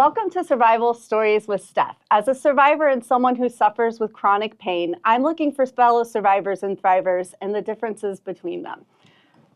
Welcome to Survival Stories with Steph. As a survivor and someone who suffers with chronic pain, I'm looking for fellow survivors and thrivers and the differences between them.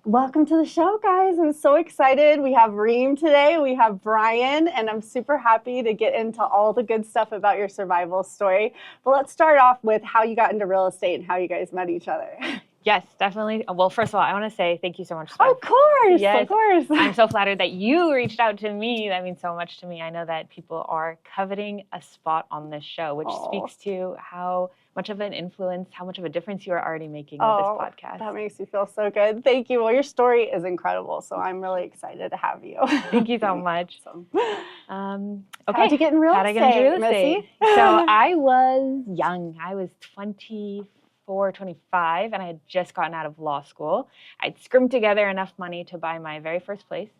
Welcome to the show, guys. I'm so excited. We have Reem today, we have Brian, and I'm super happy to get into all the good stuff about your survival story. But let's start off with how you got into real estate and how you guys met each other. Yes, definitely. Well, first of all, I want to say thank you so much, Steph. Of course, yes, of course. I'm so flattered that you reached out to me. That means so much to me. I know that people are coveting a spot on this show, which speaks to how much of an influence, how much of a difference you are already making with this podcast. That makes me feel so good. Thank you. Well, your story is incredible, so I'm really excited to have you. Thank you so much. Okay. How'd you get in real estate? How'd I get into real estate? So I was young. I was 24, 25, and I had just gotten out of law school. I'd scrimped together enough money to buy my very first place.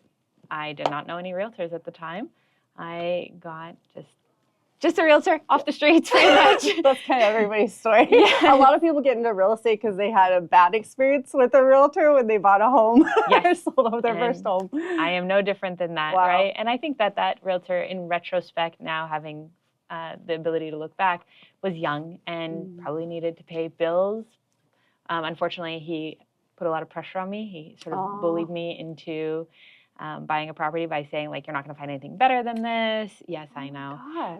I did not know any realtors at the time. I got just a realtor off the streets, pretty much. That's kind of everybody's story. Yeah. A lot of people get into real estate because they had a bad experience with a realtor when they bought a home or sold their first home. I am no different than that, right? And I think that realtor, in retrospect, now having the ability to look back, was young and probably needed to pay bills. Unfortunately, he put a lot of pressure on me. He sort of bullied me into buying a property by saying, like, you're not going to find anything better than this. Yes, I know.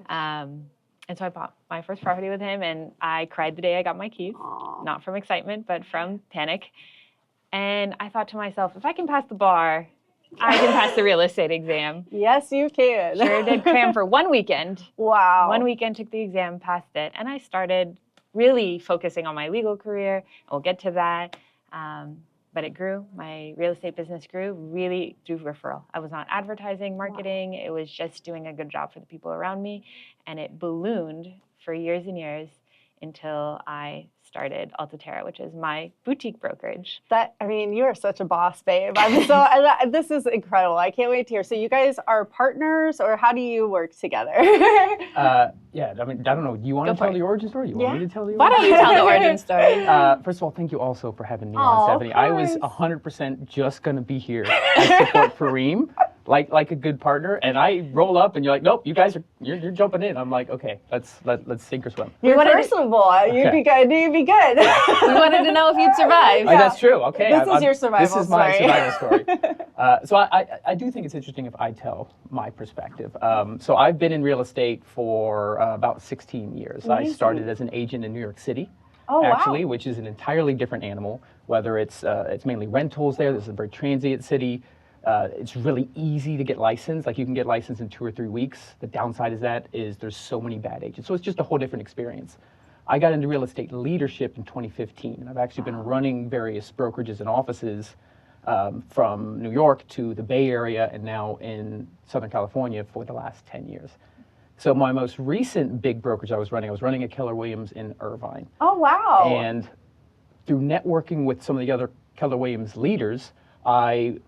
And so I bought my first property with him, and I cried the day I got my keys, not from excitement, but from panic. And I thought to myself, if I can pass the bar, I can pass the real estate exam. Yes, you can. Sure did. Cram for one weekend. Wow. One weekend, took the exam, passed it, and I started really focusing on my legal career. We'll get to that. But it grew. My real estate business grew really through referral. I was not advertising, marketing. It was just doing a good job for the people around me. And it ballooned for years and years until I started Altaterra, which is my boutique brokerage. You are such a boss, babe. This is incredible. I can't wait to hear. So you guys are partners, or how do you work together? I don't know. Do you want to tell the origin story? You want me to tell the origin story? Why don't you tell the origin story? First of all, thank you also for having me on, Stephanie. I was 100% just going to be here as support for Reem, like a good partner, and I roll up and you're like, nope, you guys you're jumping in. I'm like, okay, let's sink or swim. You're personable. You'd be good. You'd be good. We wanted to know if you'd survive. That's true. Okay. This is your survival story. This is my survival story. So I do think it's interesting if I tell my perspective. So I've been in real estate for about 16 years. Amazing. I started as an agent in New York City, which is an entirely different animal. Whether it's mainly rentals there. This is a very transient city. It's really easy to get licensed. Like, you can get licensed in 2 or 3 weeks. The downside is there's so many bad agents. So it's just a whole different experience. I got into real estate leadership in 2015, and I've actually been running various brokerages and offices from New York to the Bay Area and now in Southern California for the last 10 years. So my most recent big brokerage I was running at Keller Williams in Irvine. Oh, wow. And through networking with some of the other Keller Williams leaders, I,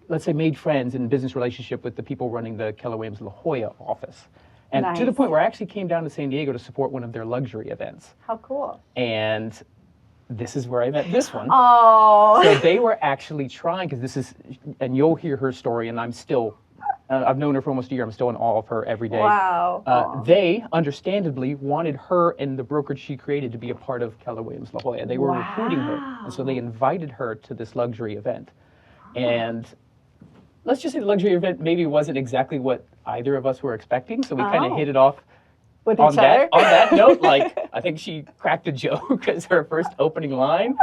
let's say, made friends in business relationship with the people running the Keller Williams La Jolla office. And to the point where I actually came down to San Diego to support one of their luxury events. How cool. And this is where I met this one. Oh. So they were actually trying, because and you'll hear her story, and I'm still, I've known her for almost a year, I'm still in awe of her every day. Wow. They, understandably, wanted her and the brokerage she created to be a part of Keller Williams La Jolla. They were recruiting her, and so they invited her to this luxury event. And let's just say the luxury event maybe wasn't exactly what either of us were expecting, so we kind of hit it off with each other. On that note, like, I think she cracked a joke as her first opening line,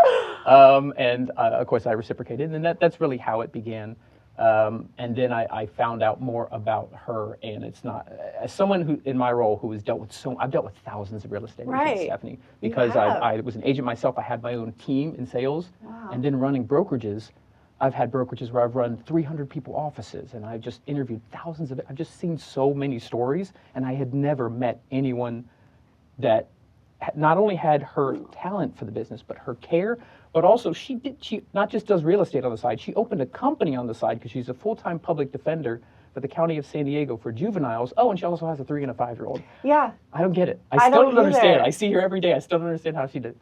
and of course I reciprocated, and that's really how it began. And then I found out more about her, and it's not, as someone who, in my role, who has dealt with I've dealt with thousands of real estate agents, Stephanie, because I was an agent myself. I had my own team in sales, and then running brokerages. I've had brokerages where I've run 300 people offices, and I've just interviewed thousands of it. I've just seen so many stories, and I had never met anyone that not only had her talent for the business, but her care, but also she not just does real estate on the side, she opened a company on the side because she's a full-time public defender for the county of San Diego for juveniles. Oh, and she also has a 3- and 5-year-old. Yeah. I don't get it. I still don't understand. I see her every day. I still don't understand how she does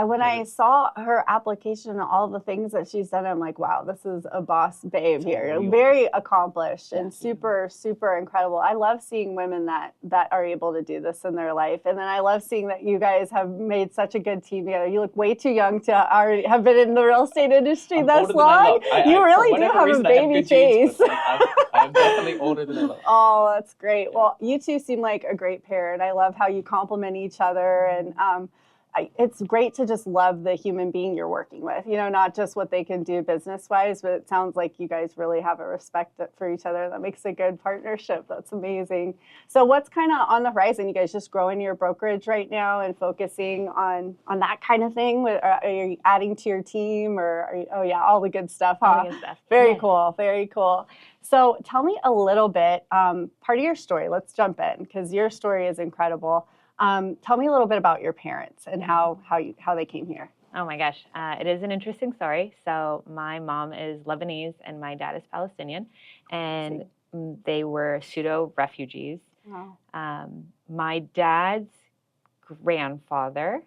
When I saw her application and all the things that she's done, I'm like, wow, this is a boss babe here. Very accomplished and super, super incredible. I love seeing women that are able to do this in their life. And then I love seeing that you guys have made such a good team together. You look way too young to already have been in the real estate industry this long. You really do have a baby face. I'm definitely older than I look. Oh, that's great. Well, you two seem like a great pair, and I love how you complement each other. And it's great to just love the human being you're working with, you know, not just what they can do business-wise, but it sounds like you guys really have a respect for each other. That makes a good partnership. That's amazing. So what's kind of on the horizon? You guys just growing your brokerage right now and focusing on that kind of thing? Are you adding to your team or, all the good stuff, huh? All the good stuff. Very cool, very cool. So tell me a little bit, part of your story. Let's jump in because your story is incredible. Tell me a little bit about your parents and how they came here. Oh my gosh, it is an interesting story. So my mom is Lebanese and my dad is Palestinian, and they were pseudo-refugees. Wow. My dad's grandfather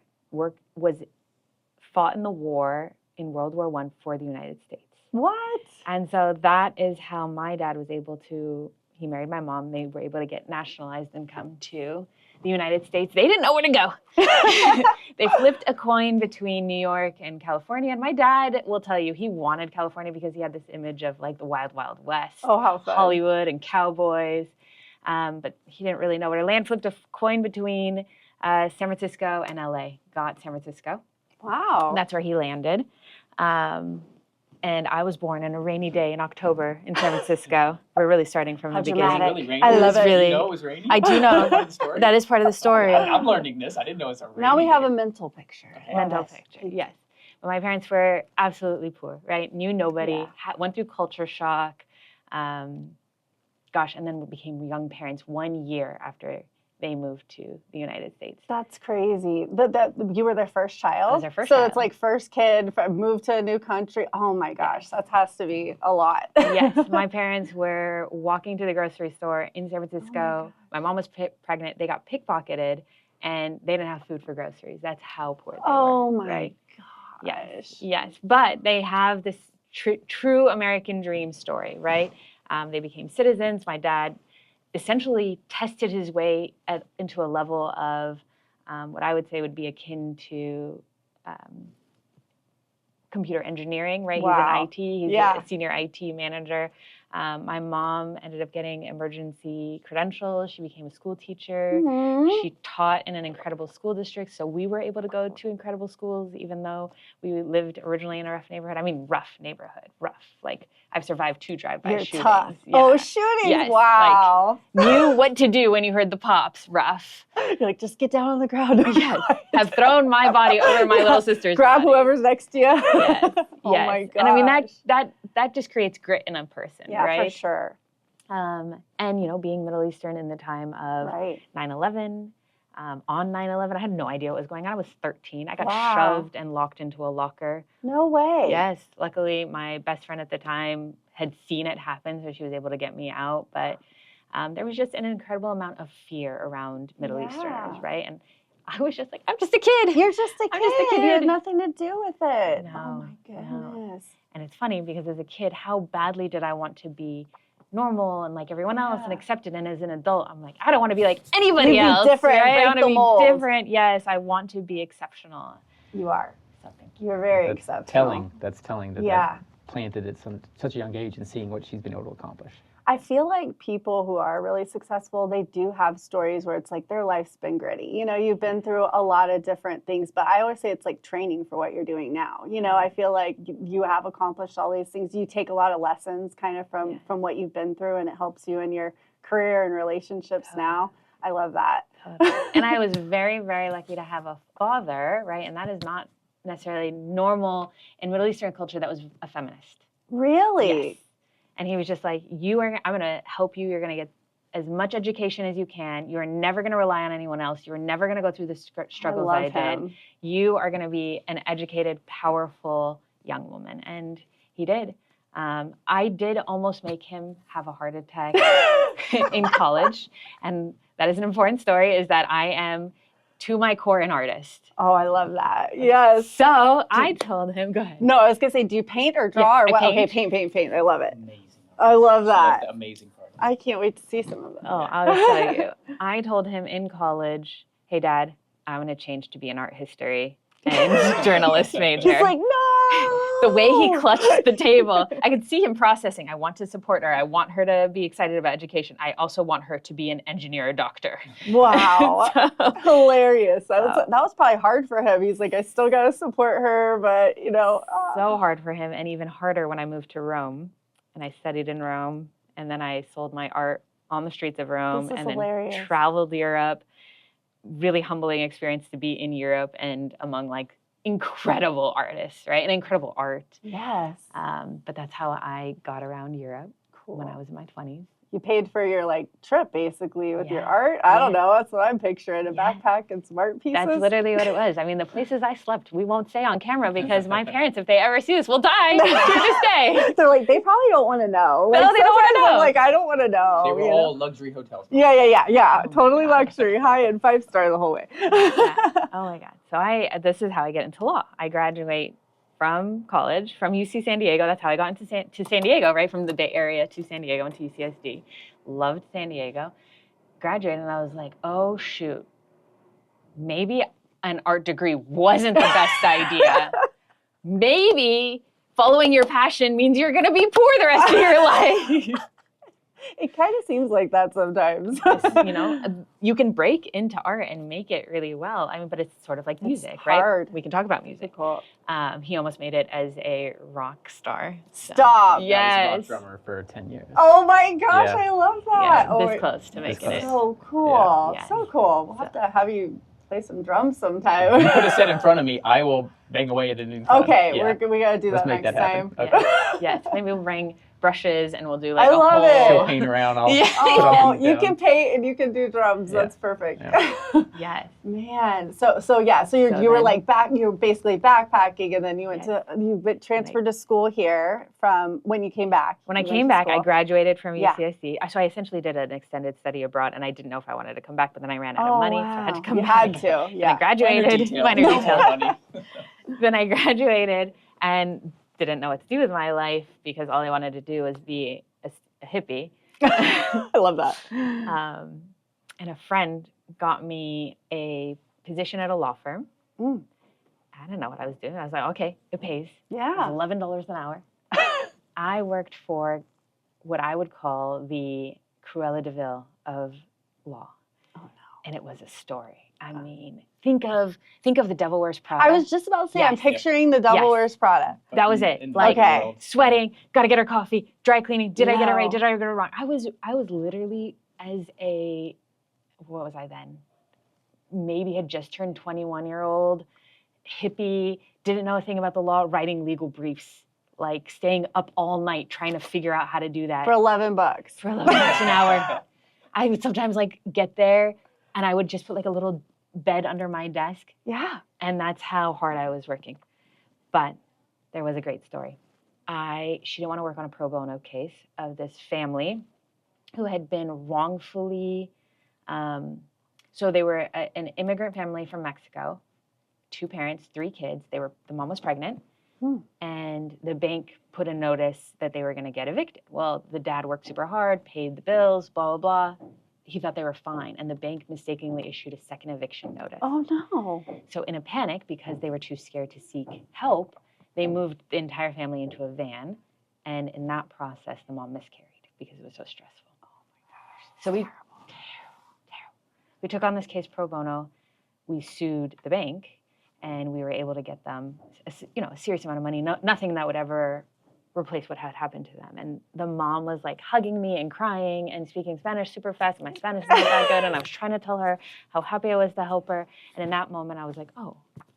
fought in the war in World War I for the United States. What? And so that is how my dad was able to, he married my mom, they were able to get nationalized and come to the United States. They didn't know where to go. They flipped a coin between New York and California. And my dad will tell you he wanted California because he had this image of like the wild, wild West, how fun. Hollywood and cowboys. But he didn't really know where to land. Flipped a coin between San Francisco and LA. Got San Francisco. Wow. And that's where he landed. And I was born on a rainy day in October in San Francisco. We're really starting from the beginning. Really rainy? I love it. Did you know it was rainy? I do know. That is part of the story. I'm learning this. I didn't know it's a rainy Now we have day. a mental picture. Mental picture, yes. But my parents were absolutely poor, right? Knew nobody, went through culture shock. And then we became young parents 1 year after they moved to the United States. That's crazy. That you were their first child? I was their first child. child. It's like first kid, moved to a new country. Oh my gosh, that has to be a lot. Yes, my parents were walking to the grocery store in San Francisco. My mom was pregnant. They got pickpocketed, and they didn't have food for groceries. That's how poor they were. Oh my right? gosh. Yes. But they have this true American dream story, right? They became citizens. My dad essentially tested his way into a level of what I would say would be akin to computer engineering, right? Wow. He's in IT. He's a senior IT manager. My mom ended up getting emergency credentials. She became a school teacher. Mm-hmm. She taught in an incredible school district. So we were able to go to incredible schools, even though we lived originally in a rough neighborhood. I mean, rough neighborhood, rough. Like, I've survived 2 drive-by shootings. Tough. Yeah. Oh, shootings, yes. wow. Like, knew what to do when you heard the pops, rough. You're like, just get down on the ground. Yes. Have thrown my body over my little sister's Grab body. whoever's next to you. Yes. Oh my gosh. And I mean, that just creates grit in a person, yeah, right? for sure. And, being Middle Eastern in the time of 9/11, on 9/11, I had no idea what was going on. I was 13. I got shoved and locked into a locker. No way. Yes. Luckily, my best friend at the time had seen it happen, so she was able to get me out. But there was just an incredible amount of fear around Middle Easterners, right? And I was just like, I'm just a kid. You're just a kid. I'm just a kid. You had nothing to do with it. No, oh my goodness. No. And it's funny because as a kid, how badly did I want to be normal and like everyone else and accepted? And as an adult, I'm like, I don't want to be like anybody else. Be different. Right? I want to be mold. different. Yes, I want to be exceptional. You are. Something. You're very exceptional. That's telling that that planted at such a young age and seeing what she's been able to accomplish. I feel like people who are really successful, they do have stories where it's like their life's been gritty. You've been through a lot of different things, but I always say it's like training for what you're doing now. I feel like you have accomplished all these things. You take a lot of lessons kind of from what you've been through, and it helps you in your career and relationships now. I love that. And I was very, very lucky to have a father, right? And that is not necessarily normal in Middle Eastern culture that was a feminist. Really? Yes. And he was just like, I'm going to help you. You're going to get as much education as you can. You're never going to rely on anyone else. You're never going to go through the struggles I did. You are going to be an educated, powerful young woman. And he did. I did almost make him have a heart attack in college. And that is an important story, is that I am to my core an artist. Oh, I love that. Yes. So I told him, go ahead. No, I was going to say, do you paint or draw or what? Paint. Okay, paint. I love it. Amazing. I love that. That's the amazing part. I can't wait to see some of them. Oh, I'll just tell you. I told him in college, hey, Dad, I'm going to change to be an art history and journalist major. He's like, no. The way he clutched the table, I could see him processing. I want to support her. I want her to be excited about education. I also want her to be an engineer or doctor. Wow. Hilarious. That was probably hard for him. He's like, I still got to support her, but, you know. So hard for him, and even harder when I moved to Rome. And I studied in Rome, and then I sold my art on the streets of Rome, and then traveled Europe. Really humbling experience to be in Europe and among like incredible artists, right? And incredible art. Yes. But that's how I got around Europe when I was in my 20s. You paid for your like trip basically with your art. I don't know. That's what I'm picturing. A backpack and some art pieces. That's literally what it was. I mean, the places I slept, we won't say on camera because my parents, if they ever see this, will die to this day. They're like, they probably don't want to know. Like, no, they don't want to know. I'm like, I don't want to know. They were all luxury hotels. Yeah. Totally luxury, high-end, 5-star the whole way. Oh my God. So this is how I get into law. I graduate from college, from UC San Diego. That's how I got into San Diego, right? From the Bay Area to San Diego into UCSD. Loved San Diego. Graduated and I was like, oh shoot, maybe an art degree wasn't the best idea. Maybe following your passion means you're gonna be poor the rest of your life. It kind of seems like that sometimes. You know, you can break into art and make it really well. I mean, but it's sort of like music, hard. Right? We can talk about music. Cool. He almost made it as a rock star. So. Stop. Yes. I was a rock drummer for 10 years. Oh my gosh, I love that. Yeah, this close to making it. So cool. Yeah. So cool. We'll have to have you play some drums sometime. You put a set in front of me, I will bang away at it in time. Okay, we got to do that next time. Okay. Yes, maybe we'll bring brushes and we'll do like She'll paint around. You can paint and you can do drums. Yeah. That's perfect. Yeah. Yes. Man. So you were like you were basically backpacking and then you went transferred to school here from when you came back. When I came back, I graduated from UCSD. So I essentially did an extended study abroad and I didn't know if I wanted to come back, but then I ran out of money, so I had to come back. You had to. Yeah. I graduated. Minor detail. Then I graduated and didn't know what to do with my life because all I wanted to do was be a hippie. I love that. And a friend got me a position at a law firm. I didn't know what I was doing. I was like, okay, it pays. Yeah. It was $11 an hour. I worked for what I would call the Cruella de Vil of law. Oh no. And it was a story. I mean, think of the Devil Wears Prada. I was just about to say, I'm picturing the Devil Wears Prada. That was it. Like, sweating, got to get her coffee, dry cleaning. Did I get it right? Did I get it wrong? I was literally what was I then? Maybe had just turned 21-year-old, hippie, didn't know a thing about the law, writing legal briefs, like staying up all night trying to figure out how to do that. For $11. For $11 an hour. I would sometimes like get there and I would just put like a little bed under my desk. Yeah. And that's how hard I was working. But there was a great story. She didn't want to work on a pro bono case of this family who had been wrongfully, so they were an immigrant family from Mexico, 2 parents, 3 kids. The mom was pregnant, and the bank put a notice that they were going to get evicted. Well, the dad worked super hard, paid the bills, blah, blah, blah. He thought they were fine, and the bank mistakenly issued a second eviction notice. Oh, no. So in a panic, because they were too scared to seek help, they moved the entire family into a van, and in that process, the mom miscarried because it was so stressful. Oh, my gosh. So terrible. We took on this case pro bono. We sued the bank, and we were able to get them a serious amount of money, nothing that would ever replace what had happened to them. And the mom was like hugging me and crying and speaking Spanish super fast. My Spanish is not that good. And I was trying to tell her how happy I was to help her. And in that moment, I was like, oh,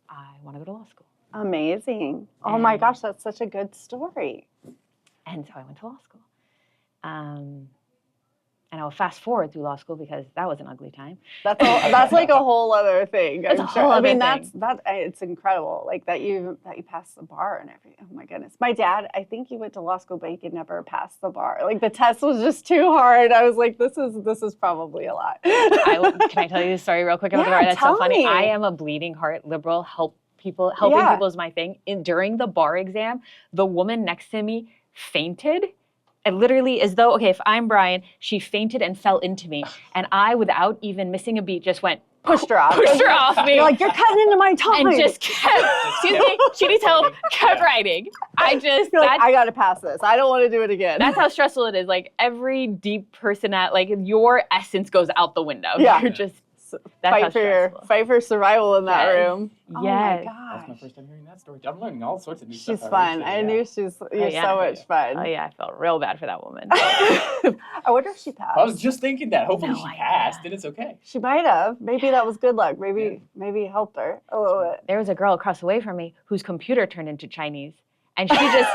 I want to go to law school. Amazing. Oh my gosh, that's such a good story. And so I went to law school. And I'll fast forward through law school because that was an ugly time. That's like a whole other thing. That's a whole other thing. It's incredible. Like that you passed the bar and everything. Oh my goodness. My dad, I think he went to law school, but he could never pass the bar. Like the test was just too hard. I was like, this is probably a lot. Can I tell you a story real quick about the bar? That's so funny. Me. I am a bleeding heart liberal. Helping people is my thing. During the bar exam, the woman next to me fainted. And literally, as though, okay, if I'm Brian, she fainted and fell into me. And I, without even missing a beat, just went, pushed her off me. You're like, you're cutting into my time. And just kept, excuse me, she needs help, kept writing. I got to pass this. I don't want to do it again. That's how stressful it is. Like every deep person your essence goes out the window. Yeah. You're just, fight for survival in that room. Oh my gosh. That's my first time hearing that story. I'm learning all sorts of new stuff. She's fun. I knew you're so much fun. Oh yeah, I felt real bad for that woman. I wonder if she passed. I was just thinking that. Hopefully she passed, and it's okay. She might have. Maybe that was good luck. Maybe it helped her a little bit. There was a girl across the way from me whose computer turned into Chinese, and she just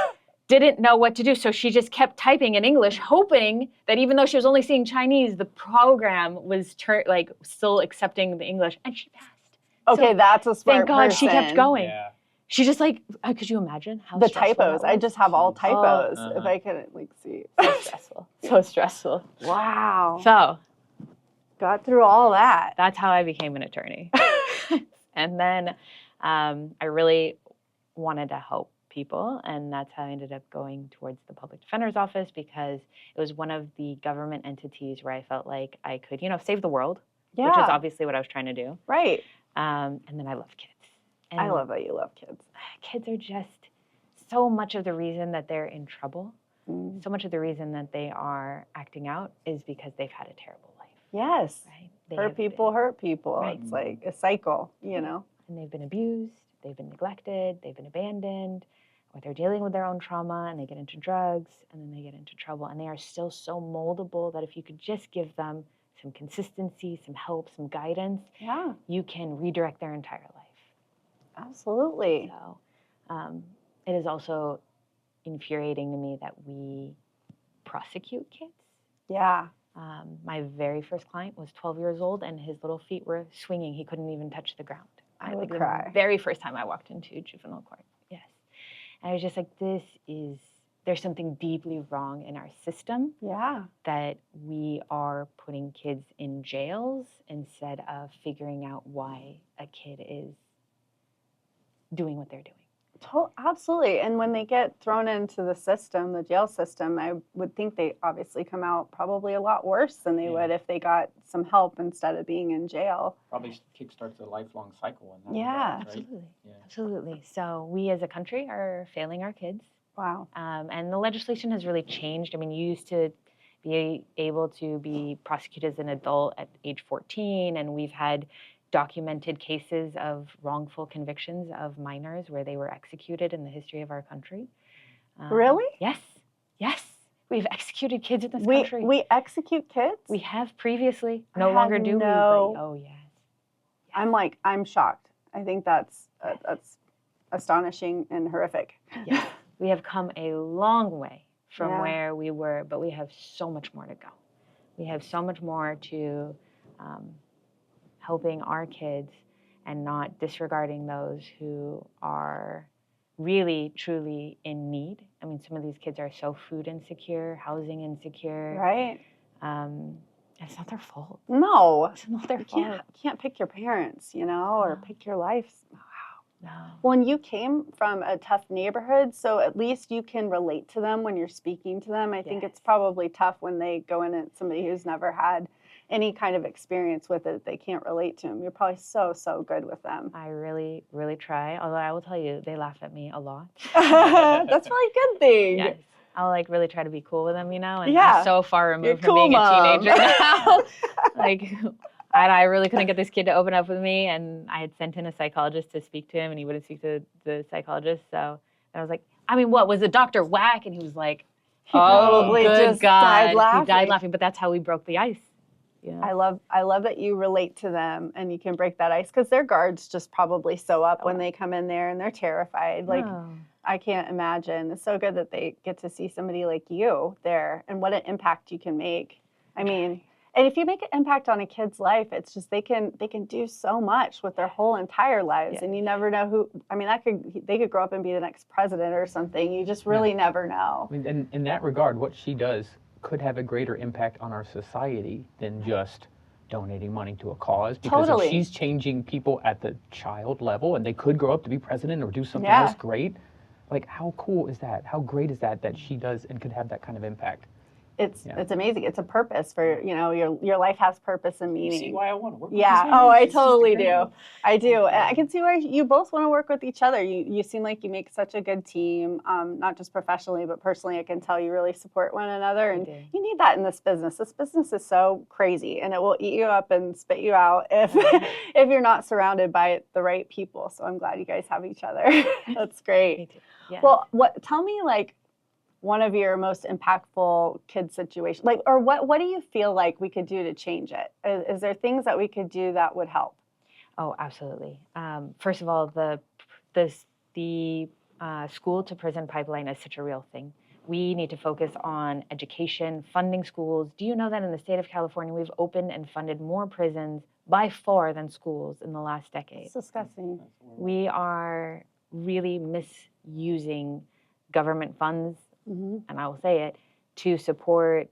didn't know what to do. So she just kept typing in English, hoping that even though she was only seeing Chinese, the program was still accepting the English, and she passed. Okay, so that's a smart thank God person. she kept going. Yeah. She just could you imagine how the typos? I just have all typos. If I couldn't see. So stressful. So stressful. Wow. So got through all that. That's how I became an attorney. And then I really wanted to help people, and that's how I ended up going towards the public defender's office, because it was one of the government entities where I felt like I could, save the world, which is obviously what I was trying to do. Right. And then I love kids. And I love that you love kids. Kids are just so much of the reason that they're in trouble. So much of the reason that they are acting out is because they've had a terrible life. Yes. Right? Hurt people. Right. It's like a cycle, And they've been abused, they've been neglected, they've been abandoned, or they're dealing with their own trauma and they get into drugs and then they get into trouble. And they are still so moldable that if you could just give them some consistency, some help, some guidance, you can redirect their entire life. Absolutely. So it is also infuriating to me that we prosecute kids. Yeah. My very first client was 12 years old and his little feet were swinging. He couldn't even touch the ground. I would cry. The very first time I walked into juvenile court. Yes. And I was just like, there's something deeply wrong in our system. Yeah. That we are putting kids in jails instead of figuring out why a kid is doing what they're doing. Absolutely. And when they get thrown into the system, the jail system, I would think they obviously come out probably a lot worse than they would if they got some help instead of being in jail. Probably kickstarts a lifelong cycle. In that regard, right? Absolutely. Yeah. Absolutely. So we as a country are failing our kids. Wow. And the legislation has really changed. I mean, you used to be able to be prosecuted as an adult at age 14, and we've had documented cases of wrongful convictions of minors where they were executed in the history of our country. Really? Yes. Yes. We've executed kids in this country. We execute kids? We have previously. No longer do we. Oh, yes. I'm shocked. I think that's astonishing and horrific. Yes. We have come a long way from where we were, but we have so much more to go. We have so much more to helping our kids and not disregarding those who are really, truly in need. I mean, some of these kids are so food insecure, housing insecure. Right. It's not their fault. No. It's not their fault. You can't pick your parents, or pick your life. Wow. No. Well, and you came from a tough neighborhood, so at least you can relate to them when you're speaking to them. I think it's probably tough when they go in at somebody who's never had any kind of experience with it. They can't relate to them. You're probably so good with them. I really, really try. Although I will tell you, they laugh at me a lot. That's probably a good thing. Yes. I'll really try to be cool with them, and I'm so far removed from being mom. A teenager now. I really couldn't get this kid to open up with me, and I had sent in a psychologist to speak to him, and he wouldn't speak to the psychologist. So I was like, what was the doctor whack? And he was like, probably good just God. died laughing. He died laughing, but that's how we broke the ice. Yeah. I love that you relate to them and you can break that ice, because their guards just probably sew up when they come in there and they're terrified. I can't imagine. It's so good that they get to see somebody like you there and what an impact you can make. I mean, and if you make an impact on a kid's life, it's just they can do so much with their whole entire lives, and you never know who. I mean, they could grow up and be the next president or something. You just really never know. I mean, and in that regard, what she does could have a greater impact on our society than just donating money to a cause, because if she's changing people at the child level and they could grow up to be president or do something else great, like how cool is that? How great is that she does and could have that kind of impact? It's amazing. It's a purpose for, your life has purpose and meaning. You see why I want to work with Yeah. Oh, I totally do. I do. And I can see why you both want to work with each other. You seem like you make such a good team, not just professionally, but personally. I can tell you really support one another. And you need that in this business. This business is so crazy, and it will eat you up and spit you out if you're not surrounded by the right people. So I'm glad you guys have each other. That's great. Me too. Yeah. Well, tell me, like, one of your most impactful kid situations, like, or what do you feel like we could do to change it? Is there things that we could do that would help? Oh, absolutely. First of all, the school to prison pipeline is such a real thing. We need to focus on education, funding schools. Do you know that in the state of California, we've opened and funded more prisons by far than schools in the last decade? It's disgusting. We are really misusing government funds, and I will say it, to support.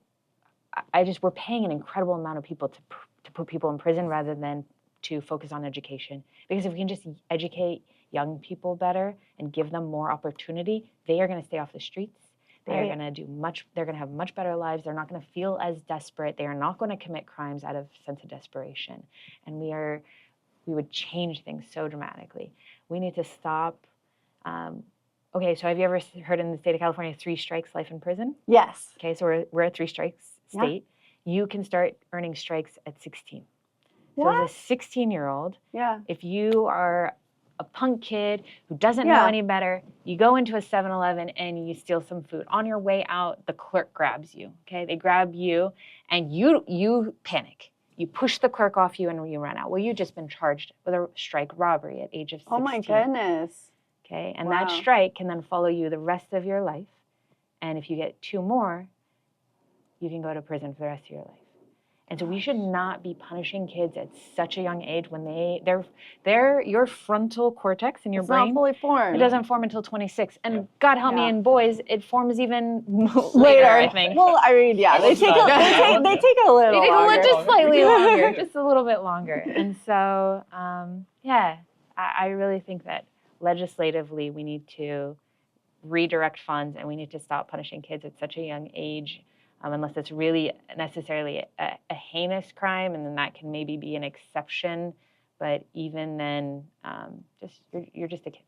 We're paying an incredible amount of people to put people in prison rather than to focus on education. Because if we can just educate young people better and give them more opportunity, they are going to stay off the streets. They are going to they're going to have much better lives. They're not going to feel as desperate. They are not going to commit crimes out of sense of desperation. And we would change things so dramatically. We need to stop. Okay, so have you ever heard in the state of California, 3 strikes, life in prison? Yes. Okay, so we're a 3 strikes state. Yeah. You can start earning strikes at 16. So as a 16-year-old, if you are a punk kid who doesn't know any better, you go into a 7-Eleven and you steal some food. On your way out, the clerk grabs you, okay? They grab you and you panic. You push the clerk off you and you run out. Well, you've just been charged with a strike robbery at age of 16. Oh my goodness. Okay, and that strike can then follow you the rest of your life. And if you get 2 more, you can go to prison for the rest of your life. And so we should not be punishing kids at such a young age when your frontal cortex in your brain, not fully formed. It doesn't form until 26. And God help me, in boys, it forms even later, I think. Well, I mean, they take a little longer. Just slightly longer, just a little bit longer. And so, I really think that legislatively we need to redirect funds and we need to stop punishing kids at such a young age. Unless it's really necessarily a heinous crime, and then that can maybe be an exception. But even then, you're just a kid.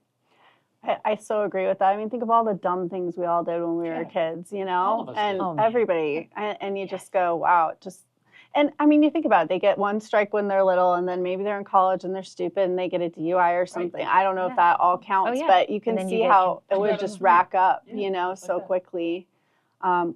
I so agree with that. I mean, think of all the dumb things we all did when we were kids, and everybody. And you just go, wow, and I mean, you think about it, they get 1 strike when they're little, and then maybe they're in college and they're stupid and they get a DUI or something. I don't know if that all counts, but you can see how it would just rack up, so quickly. Wow.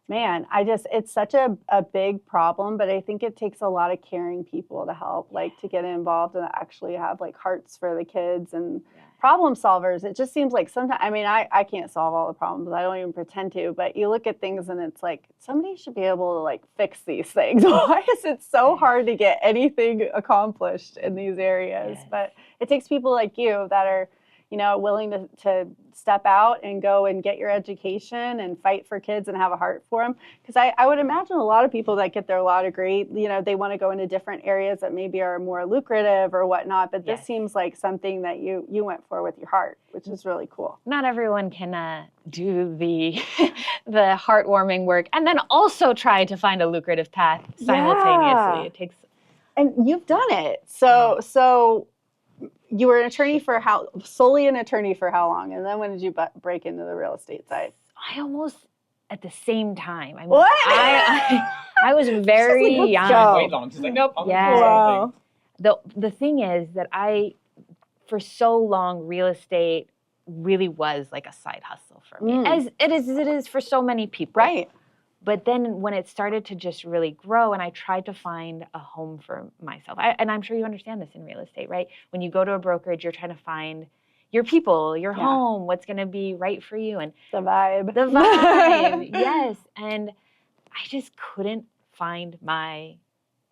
Man, it's such a big problem, but I think it takes a lot of caring people to help, to get involved and actually have hearts for the kids and problem solvers. It just seems like sometimes, I mean, I can't solve all the problems. I don't even pretend to, but you look at things and it's like, somebody should be able to fix these things. Why is it so hard to get anything accomplished in these areas? Yes. But it takes people like you that are, willing to step out and go and get your education and fight for kids and have a heart for them. Because I would imagine a lot of people that get their law degree, they want to go into different areas that maybe are more lucrative or whatnot. But this seems like something that you went for with your heart, which is really cool. Not everyone can do the heartwarming work and then also try to find a lucrative path simultaneously. It takes. And you've done it. So you were solely an attorney for how long? And then when did you break into the real estate side? I almost at the same time. I mean, what? I was very young. Wait long. She's like, nope. Wow. The thing is that for so long, real estate really was like a side hustle for me, as it is for so many people. Right. But then when it started to just really grow and I tried to find a home for myself, and I'm sure you understand this in real estate, right? When you go to a brokerage, you're trying to find your people, your home, what's going to be right for you. And the vibe. Yes. And I just couldn't find my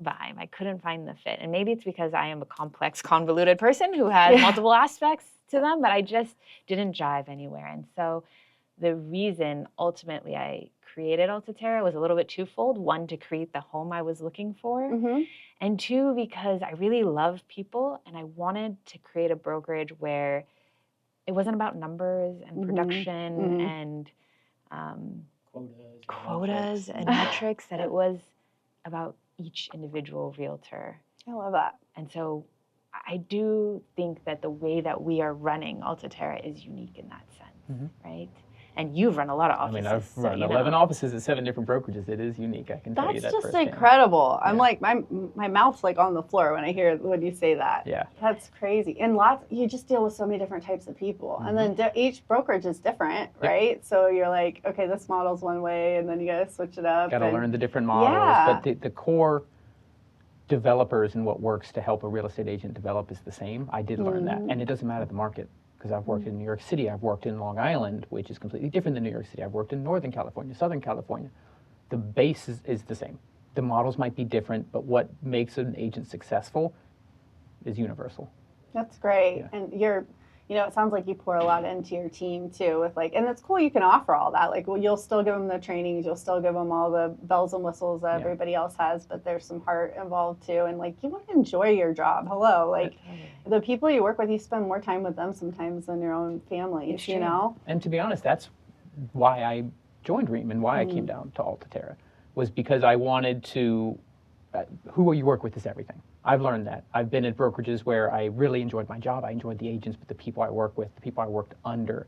vibe. I couldn't find the fit. And maybe it's because I am a complex, convoluted person who has multiple aspects to them, but I just didn't jive anywhere. And so the reason ultimately I created Altaterra was a little bit twofold. One, to create the home I was looking for. And two, because I really love people and I wanted to create a brokerage where it wasn't about numbers and production and quotas and metrics, that it was about each individual realtor. I love that. And so I do think that the way that we are running Altaterra is unique in that sense, right? And you've run a lot of offices. I mean, I've run 11 offices at 7 different brokerages. It is unique. I can tell you that That's just firsthand. incredible. I'm like, my mouth's like on the floor when you say that. Yeah. That's crazy. And you just deal with so many different types of people. And then each brokerage is different, right? So you're like, okay, this model's one way, and then you got to switch it up. Got to learn the different models. But the core developers and what works to help a real estate agent develop is the same. I did learn that. And it doesn't matter the market. Because I've worked in New York City, I've worked in Long Island, which is completely different than New York City. I've worked in Northern California, Southern California. The base is the same. The models might be different, but what makes an agent successful is universal. That's great. Yeah. And it sounds like you pour a lot into your team too with and it's cool you can offer all that. You'll still give them the trainings, you'll still give them all the bells and whistles that everybody else has, but there's some heart involved too. And you want to enjoy your job. Hello. The people you work with, you spend more time with them sometimes than your own families, you know? And to be honest, that's why I joined Reem and why I came down to Altaterra, was because I wanted to, who you work with is everything. I've learned that. I've been at brokerages where I really enjoyed my job. I enjoyed the agents, but the people I work with, the people I worked under,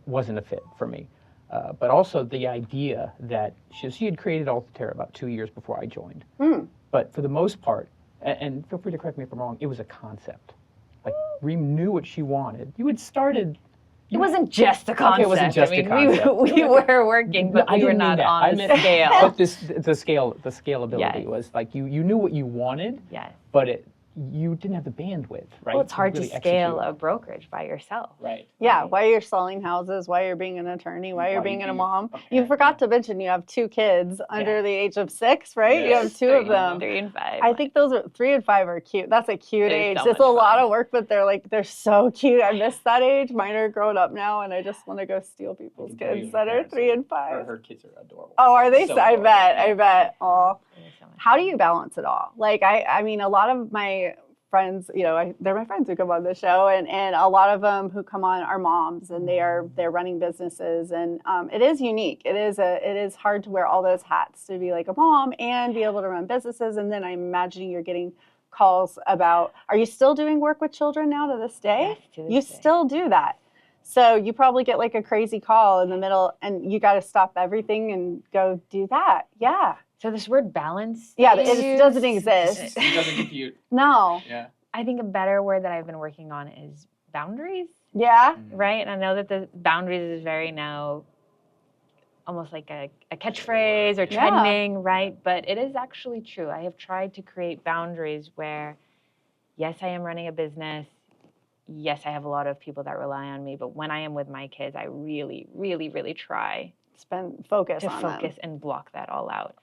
wasn't a fit for me. But also the idea that she had created Altaterra about 2 years before I joined. But for the most part, and feel free to correct me if I'm wrong, it was a concept. Reem knew what she wanted. You had started. It wasn't just a concept. Okay, it wasn't just a concept. We were working, but we were not on the scale. But the scalability was you knew what you wanted, but you didn't have the bandwidth, right? Well, it's hard to scale a brokerage by yourself. Right. Yeah, while you're selling houses, while you're being an attorney, while you're being a mom. You forgot to mention you have 2 kids under the age of 6, right? You have 2 of them. 3 and 5. I think 3 and 5 are cute. That's a cute age. It's a lot of work, but they're so cute. I miss that age. Mine are grown up now, and I just want to go steal people's kids that are 3 and 5. Her kids are adorable. Oh, are they? So I bet. Oh. How do you balance it all? I mean, a lot of my friends, they're my friends who come on the show, and a lot of them who come on are moms, and they're running businesses, and it is unique. It is hard to wear all those hats to be like a mom and be able to run businesses. And then I'm imagining you're getting calls about, are you still doing work with children now to this day? Yes, to this day. Still do that. So you probably get a crazy call in the middle, and you got to stop everything and go do that. Yeah. So this word balance, it doesn't exist. It doesn't compute. No. Yeah. I think a better word that I've been working on is boundaries. Yeah. Right? And I know that the boundaries is very now almost like a catchphrase or trending, right? But it is actually true. I have tried to create boundaries where, yes, I am running a business. Yes, I have a lot of people that rely on me. But when I am with my kids, I really, really, really try focus and block that all out.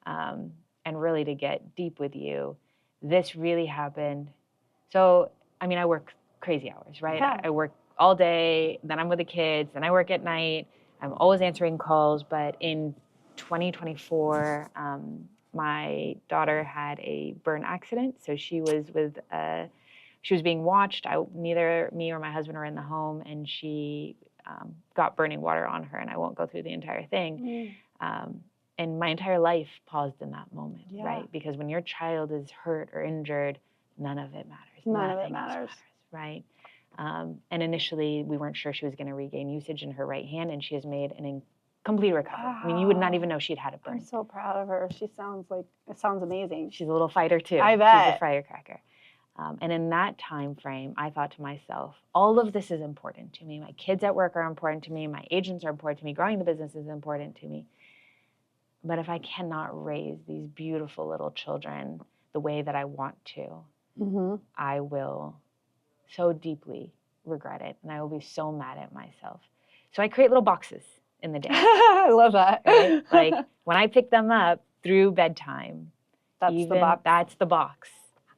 And really to get deep with you, this really happened. So, I mean, I work crazy hours, right? Yeah. I work all day, then I'm with the kids, then I work at night. I'm always answering calls. But in 2024, my daughter had a burn accident. So she was she was being watched. Neither me or my husband were in the home, and she got burning water on her. And I won't go through the entire thing. And my entire life paused in that moment, right? Because when your child is hurt or injured, none of it matters. None of it matters, right? And initially, we weren't sure she was going to regain usage in her right hand, and she has made an complete recovery. Wow. I mean, you would not even know she'd had a burn. I'm so proud of her. It sounds amazing. She's a little fighter too. I bet. She's a firecracker. And in that time frame, I thought to myself, all of this is important to me. My kids at work are important to me. My agents are important to me. Growing the business is important to me. But if I cannot raise these beautiful little children the way that I want to, I will so deeply regret it. And I will be so mad at myself. So I create little boxes in the day. I love that. Right? When I pick them up, through bedtime. That's the box. That's the box.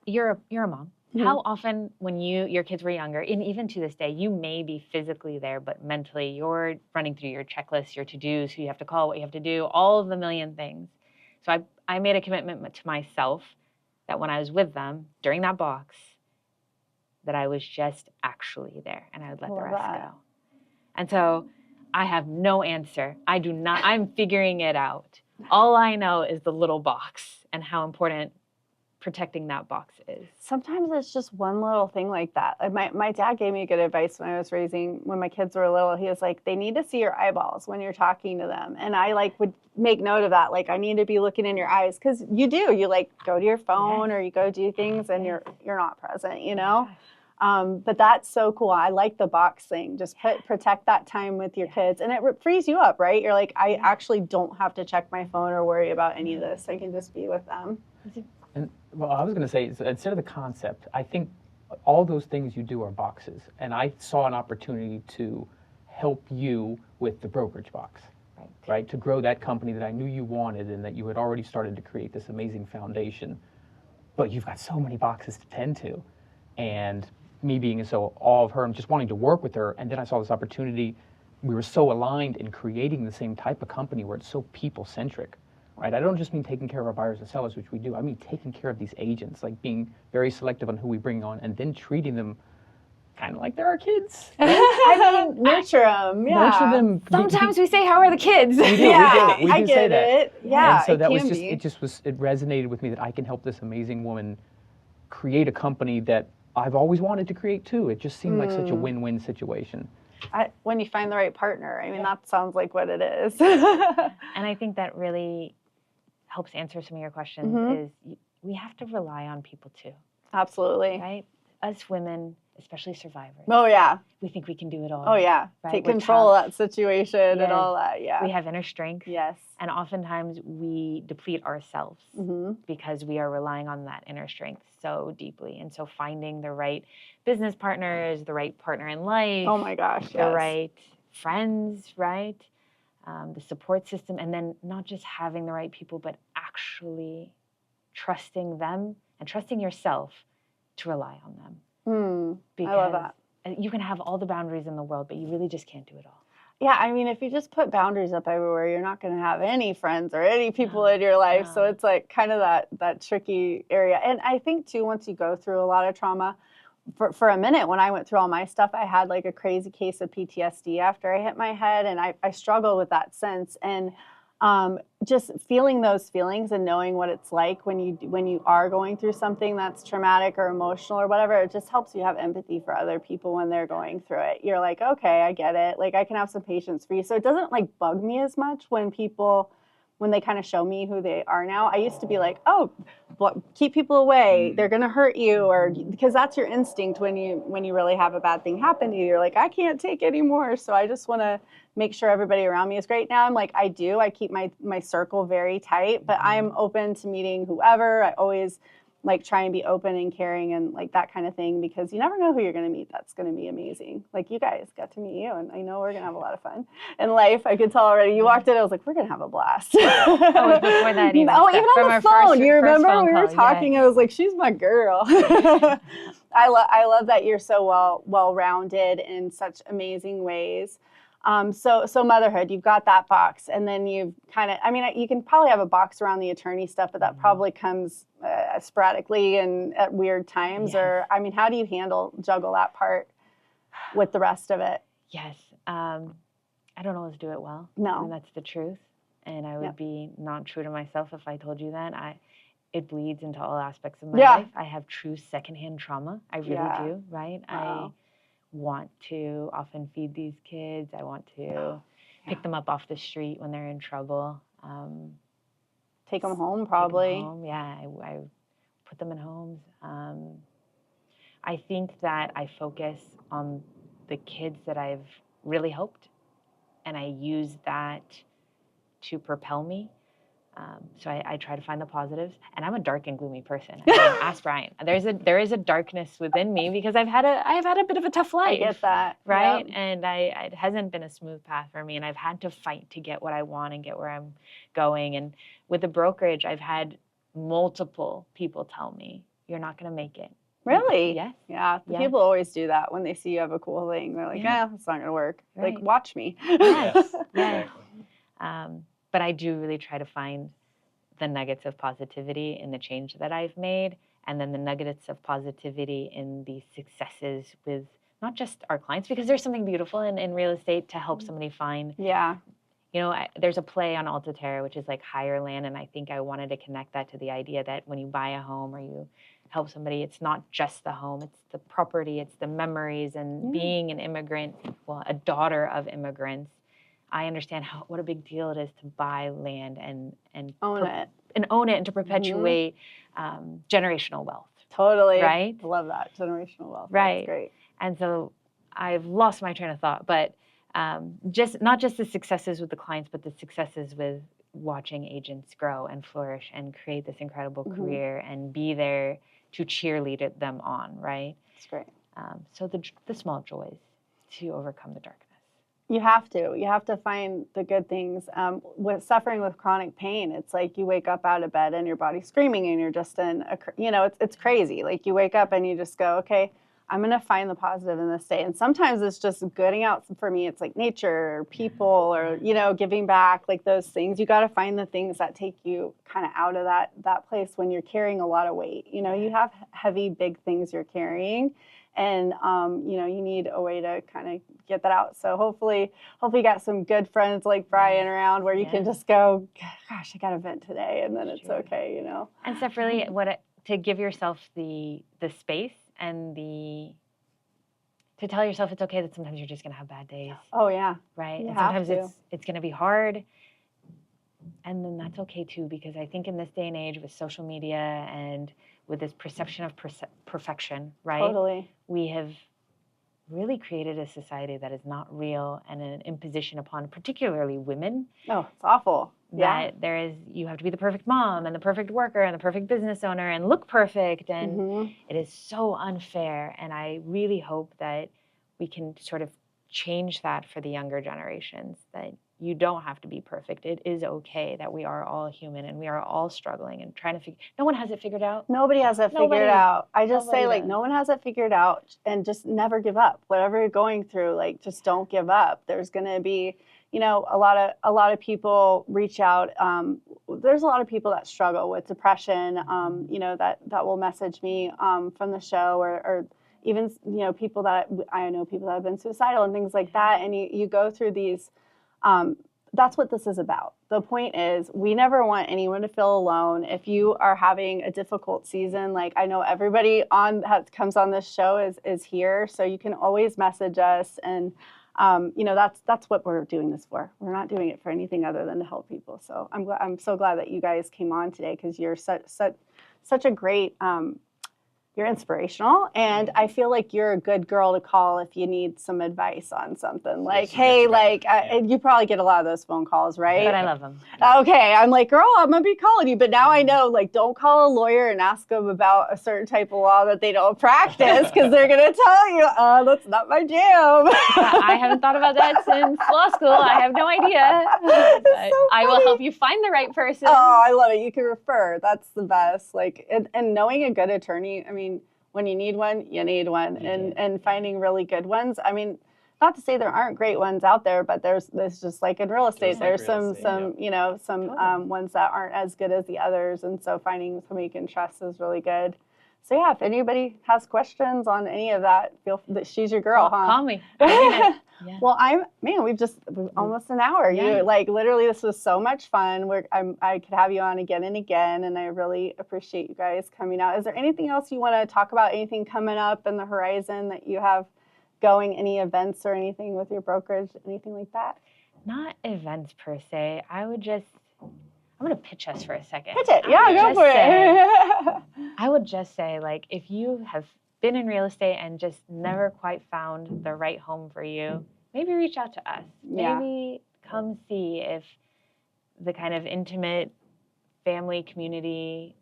You're a mom. How often when your kids were younger, and even to this day, you may be physically there, but mentally you're running through your checklist, your to-dos, who you have to call, what you have to do, all of the million things. So I made a commitment to myself that when I was with them during that box, that I was just actually there and I would let the rest go. And so I have no answer. I'm figuring it out. All I know is the little box and how important protecting that box is. Sometimes it's just one little thing like that. Like my dad gave me good advice when my kids were little. He was like, they need to see your eyeballs when you're talking to them. And I would make note of that. Like, I need to be looking in your eyes, because you go to your phone or you go do things and you're not present, you know? But that's so cool. I like the box thing. Just protect that time with your kids, and it frees you up, right? You're like, I actually don't have to check my phone or worry about any of this. I can just be with them. And well, I was going to say, instead of the concept, I think all those things you do are boxes. And I saw an opportunity to help you with the brokerage box, right? To grow that company that I knew you wanted and that you had already started to create this amazing foundation. But you've got so many boxes to tend to. And me being so awe of her and just wanting to work with her. And then I saw this opportunity. We were so aligned in creating the same type of company where it's so people-centric. Right? I don't just mean taking care of our buyers and sellers, which we do. I mean taking care of these agents, like being very selective on who we bring on, and then treating them kind of like they're our kids. I mean, nurture them. Yeah. Nurture them. Sometimes we say, "How are the kids?" We do. Yeah, we do I get say that. it. Yeah, and so that it it resonated with me that I can help this amazing woman create a company that I've always wanted to create too. It just seemed like such a win-win situation. When you find the right partner, I mean, that sounds like what it is. And I think that really helps answer some of your questions is we have to rely on people too. Absolutely. Right? Us women, especially survivors. Oh, yeah. We think we can do it all. Oh, yeah. Right? Take control of that situation and all that. Yeah. We have inner strength. Yes. And oftentimes we deplete ourselves because we are relying on that inner strength so deeply. And so finding the right business partners, the right partner in life. Oh, my gosh. The right friends, right? The support system, and then not just having the right people, but actually trusting them and trusting yourself to rely on them. I love that. You can have all the boundaries in the world, but you really just can't do it all. Yeah, I mean, if you just put boundaries up everywhere, you're not going to have any friends or any people in your life. So it's like kind of that tricky area. And I think too, once you go through a lot of trauma, for a minute when I went through all my stuff, I had like a crazy case of PTSD after I hit my head, and I struggled with that since. And just feeling those feelings and knowing what it's like when you are going through something that's traumatic or emotional or whatever, it just helps you have empathy for other people when they're going through it. You're like, okay, I get it. Like, I can have some patience for you. So it doesn't like bug me as much when they kind of show me who they are now. I used to be like, oh, keep people away. They're going to hurt you, or because that's your instinct when you really have a bad thing happen to you. You're like, I can't take anymore. So I just want to make sure everybody around me is great. Now I'm like, I keep my circle very tight, but I'm open to meeting whoever. I always like try and be open and caring and like that kind of thing, because you never know who you're going to meet. That's going to be amazing. Like, you guys got to meet you, and I know we're going to have a lot of fun in life. I could tell already. You walked in, I was like, we're going to have a blast. Before that even. Oh, even on the phone. You remember phone we were talking? Yeah. I was like, she's my girl. I love that you're so well-rounded in such amazing ways. So motherhood, you've got that box, and then you've kind of, I mean, you can probably have a box around the attorney stuff, but that probably comes sporadically and at weird times. Yes. Or, I mean, how do you juggle that part with the rest of it? Yes. I don't always do it well. No. And that's the truth. And I would be not true to myself if I told you that. It bleeds into all aspects of my life. I have true secondhand trauma. I really do, right? Wow. I want to often feed these kids. I want to pick them up off the street when they're in trouble. Take them home, probably. Take them home. Yeah, I put them in homes. I think that I focus on the kids that I've really helped, and I use that to propel me. So I try to find the positives, and I'm a dark and gloomy person. I mean, ask Brian. There is a darkness within me because I've had a bit of a tough life. I get that, right? Yep. And it hasn't been a smooth path for me, and I've had to fight to get what I want and get where I'm going. And with the brokerage, I've had multiple people tell me, "You're not going to make it." Really? Yes. Yeah. People always do that when they see you have a cool thing. They're like, it's not going to work. Right. Like, watch me. Yes. Yes. But I do really try to find the nuggets of positivity in the change that I've made, and then the nuggets of positivity in the successes with not just our clients, because there's something beautiful in real estate to help somebody find. Yeah. You know, there's a play on Alta Terra, which is like higher land, and I think I wanted to connect that to the idea that when you buy a home or you help somebody, it's not just the home, it's the property, it's the memories, and being an immigrant, well, a daughter of immigrants, I understand what a big deal it is to buy land and own it and to perpetuate generational wealth. Totally. Right? I love that. Generational wealth. Right. That's great. And so I've lost my train of thought, but just not just the successes with the clients, but the successes with watching agents grow and flourish and create this incredible career and be there to cheerlead them on, right? That's great. So the small joys to overcome the darkness. You have to find the good things. With suffering with chronic pain, it's like you wake up out of bed and your body's screaming and you're just it's crazy. Like you wake up and you just go, okay, I'm going to find the positive in this day. And sometimes it's just getting out. For me, it's like nature or people or, giving back, like those things. You got to find the things that take you kind of out of that place when you're carrying a lot of weight. You have heavy, big things you're carrying. And, you need a way to kind of get that out. So hopefully you got some good friends like Brian around where you can just go, gosh, I got a vent today. And then it's okay, And Steph, really to give yourself the space and to tell yourself it's okay that sometimes you're just going to have bad days. Oh, yeah. Right? And sometimes it's going to be hard. And then that's okay too, because I think in this day and age with social media and with this perception of perfection, right? Totally. We have really created a society that is not real and an imposition upon particularly women. Oh, it's awful. That you have to be the perfect mom and the perfect worker and the perfect business owner and look perfect. And it is so unfair. And I really hope that we can sort of change that for the younger generations, that you don't have to be perfect. It is okay that we are all human and we are all struggling and trying to figure. No one has it figured out. Nobody has it figured out. I just say, like, no one has it figured out, and just never give up. Whatever you're going through, like, just don't give up. There's going to be, a lot of people reach out. There's a lot of people that struggle with depression, that will message me from the show or even, people that I know people that have been suicidal and things like that. And you go through these. That's what this is about. The point is, we never want anyone to feel alone. If you are having a difficult season, like I know everybody comes on this show is here, so you can always message us. And that's what we're doing this for. We're not doing it for anything other than to help people. So I'm so glad that you guys came on today, because you're such a great. You're inspirational, and I feel like you're a good girl to call if you need some advice on something. Like, hey, you probably get a lot of those phone calls, right? But I love them. Okay, I'm like, girl, I'm gonna be calling you, but now I know, like, don't call a lawyer and ask them about a certain type of law that they don't practice, because they're gonna tell you, that's not my jam. I haven't thought about that since law school. I have no idea. So I will help you find the right person. Oh, I love it. You can refer. That's the best. Like, and knowing a good attorney. I mean, when you need one, you need one, and finding really good ones. I mean, not to say there aren't great ones out there, but there's just like in real estate, there's some ones that aren't as good as the others, and so finding somebody you can trust is really good. So yeah, if anybody has questions on any of that, she's your girl, huh? Call me. Yeah. Well, we've almost an hour. Yeah. Literally, this was so much fun. I could have you on again and again, and I really appreciate you guys coming out. Is there anything else you want to talk about? Anything coming up in the horizon that you have going? Any events or anything with your brokerage? Anything like that? Not events per se. I'm going to pitch us for a second. Pitch it. Yeah, go for it. I would just say, like, if you have been in real estate and just never quite found the right home for you, maybe reach out to us. Yeah. Maybe come see if the kind of intimate family, community,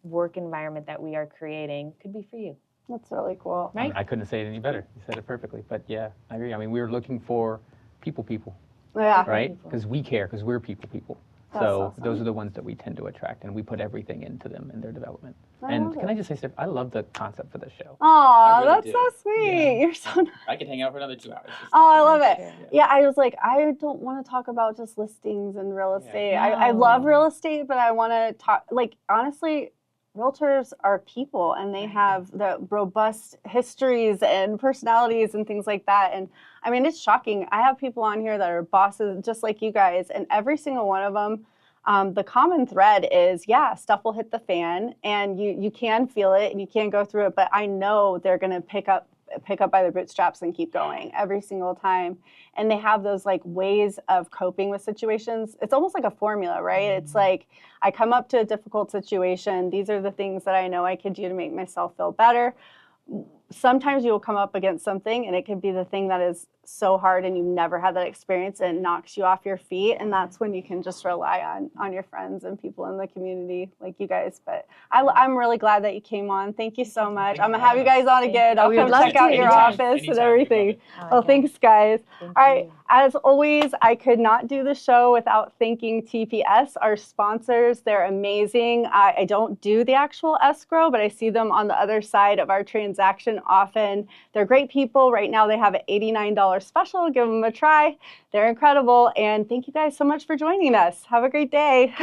work environment that we are creating could be for you. That's really cool. Right? I couldn't say it any better. You said it perfectly. But yeah, I agree. I mean, we're looking for people, Yeah. right? Because we care, because we're people. That's So awesome. those are the ones that we tend to attract, and we put everything into them in their development. I And love can it. I just say, Steph, I love the concept for this show. Aw, really that's do. so sweet. Yeah. You're so nice. I could hang out for another 2 hours. Oh, I love it. Yeah. Yeah, I was like, I don't want to talk about just listings and real estate. I No. love real estate, but I want to talk, like, honestly, realtors are people and they have the robust histories and personalities and things like that. And I mean, it's shocking. I have people on here that are bosses just like you guys, and every single one of them, the common thread is, yeah, stuff will hit the fan and you can feel it and you can go through it, but I know they're going to pick up by their bootstraps and keep going every single time. And they have those like ways of coping with situations. It's almost like a formula, right? It's like, I come up to a difficult situation. These are the things that I know I can do to make myself feel better. Sometimes you will come up against something and it could be the thing that is so hard and you've never had that experience and it knocks you off your feet. And that's when you can just rely on your friends and people in the community like you guys. But I'm really glad that you came on. Thank you so much. I'm going to have you guys on again. I'll come check out your office and everything. Oh, thanks, guys. All right. As always, I could not do the show without thanking TPS, our sponsors. They're amazing. I don't do the actual escrow, but I see them on the other side of our transaction often. They're great people. Right now they have an $89 special. Give them a try. They're incredible. And thank you guys so much for joining us. Have a great day.